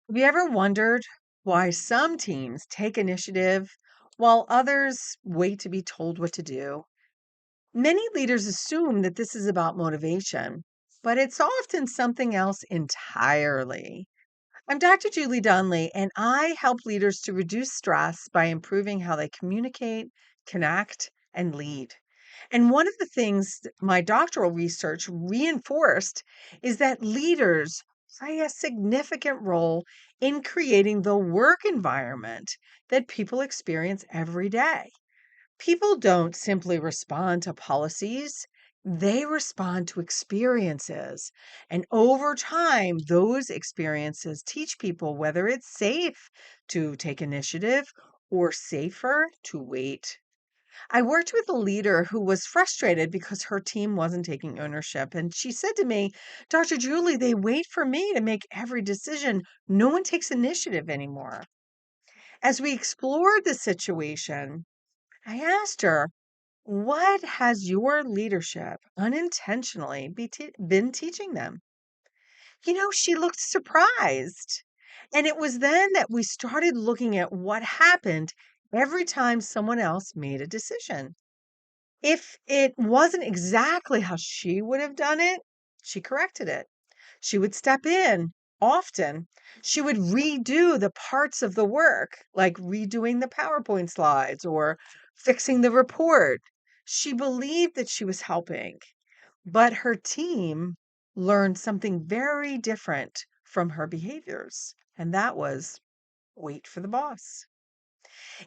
Have you ever wondered why some teams take initiative while others wait to be told what to do? Many leaders assume that this is about motivation, but it's often something else entirely. I'm Dr. Julie Donley, and I help leaders to reduce stress by improving how they communicate, connect, and lead. And one of the things that my doctoral research reinforced is that leaders play a significant role in creating the work environment that people experience every day. People don't simply respond to policies, they respond to experiences. And over time, those experiences teach people whether it's safe to take initiative or safer to wait. I worked with a leader who was frustrated because her team wasn't taking ownership. And she said to me, Dr. Julie, they wait for me to make every decision. No one takes initiative anymore. As we explored the situation, I asked her, what has your leadership unintentionally been teaching them? She looked surprised. And it was then that we started looking at what happened every time someone else made a decision. If it wasn't exactly how she would have done it, she corrected it. She would step in often. She would redo the parts of the work, like redoing the PowerPoint slides or fixing the report. She believed that she was helping, but her team learned something very different from her behaviors, and that was wait for the boss.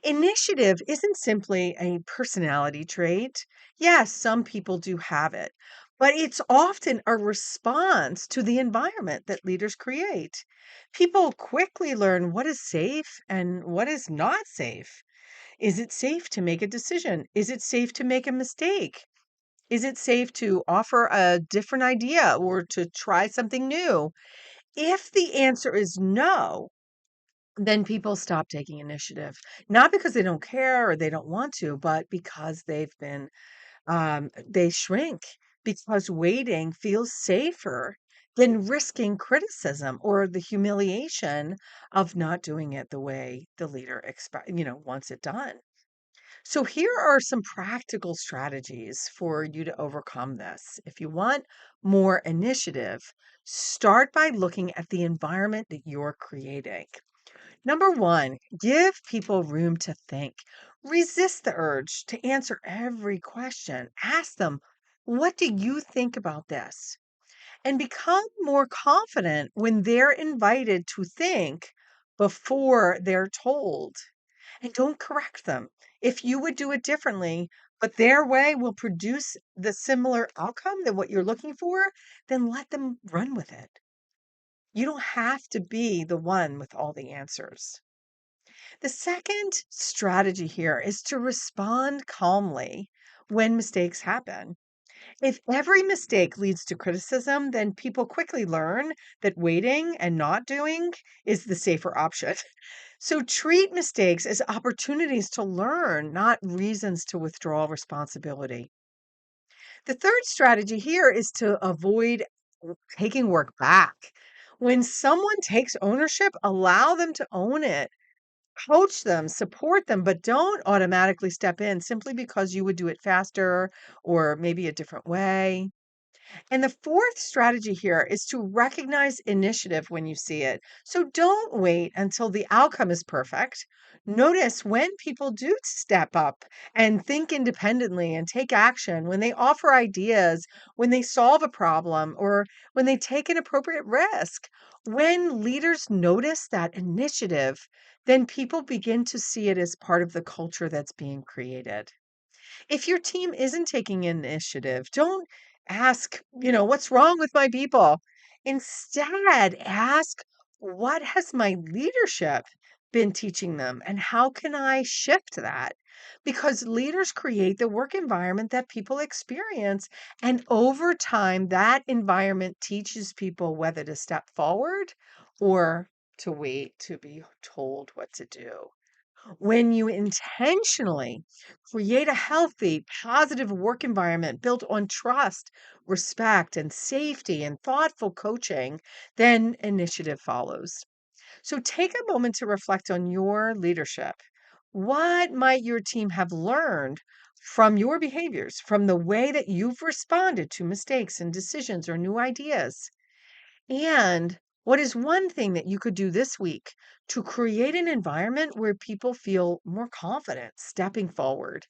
Initiative isn't simply a personality trait. Yes, some people do have it, but it's often a response to the environment that leaders create. People quickly learn what is safe and what is not safe. Is it safe to make a decision? Is it safe to make a mistake? Is it safe to offer a different idea or to try something new? If the answer is no, then people stop taking initiative, not because they don't care or they don't want to, but because they shrink because waiting feels safer than risking criticism or the humiliation of not doing it the way the leader wants it done. So here are some practical strategies for you to overcome this. If you want more initiative, start by looking at the environment that you're creating. Number one, give people room to think. Resist the urge to answer every question. Ask them, what do you think about this? And become more confident when they're invited to think before they're told. And don't correct them. If you would do it differently, but their way will produce the similar outcome than what you're looking for, then let them run with it. You don't have to be the one with all the answers. The second strategy here is to respond calmly when mistakes happen. If every mistake leads to criticism, then people quickly learn that waiting and not doing is the safer option. So treat mistakes as opportunities to learn, not reasons to withdraw responsibility. The third strategy here is to avoid taking work back. When someone takes ownership, allow them to own it. Coach them, support them, but don't automatically step in simply because you would do it faster or maybe a different way. And the fourth strategy here is to recognize initiative when you see it. So don't wait until the outcome is perfect. Notice when people do step up and think independently and take action, when they offer ideas, when they solve a problem, or when they take an appropriate risk. When leaders notice that initiative, then people begin to see it as part of the culture that's being created. If your team isn't taking initiative, don't ask, what's wrong with my people? Instead, ask, what has my leadership been teaching them and how can I shift that? Because leaders create the work environment that people experience. And over time, that environment teaches people whether to step forward or to wait to be told what to do. When you intentionally create a healthy, positive work environment built on trust, respect, and safety and thoughtful coaching, then initiative follows. So take a moment to reflect on your leadership. What might your team have learned from your behaviors, from the way that you've responded to mistakes and decisions or new ideas? And what is one thing that you could do this week to create an environment where people feel more confident stepping forward?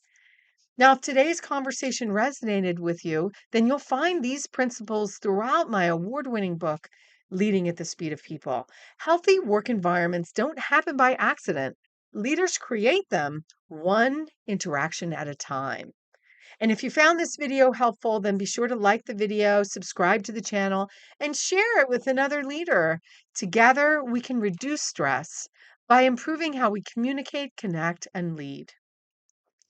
Now, if today's conversation resonated with you, then you'll find these principles throughout my award winning book, Leading at the Speed of People. Healthy work environments don't happen by accident, leaders create them one interaction at a time. And if you found this video helpful, then be sure to like the video, subscribe to the channel, and share it with another leader. Together, we can reduce stress by improving how we communicate, connect, and lead.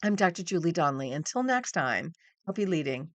I'm Dr. Julie Donley. Until next time, happy leading.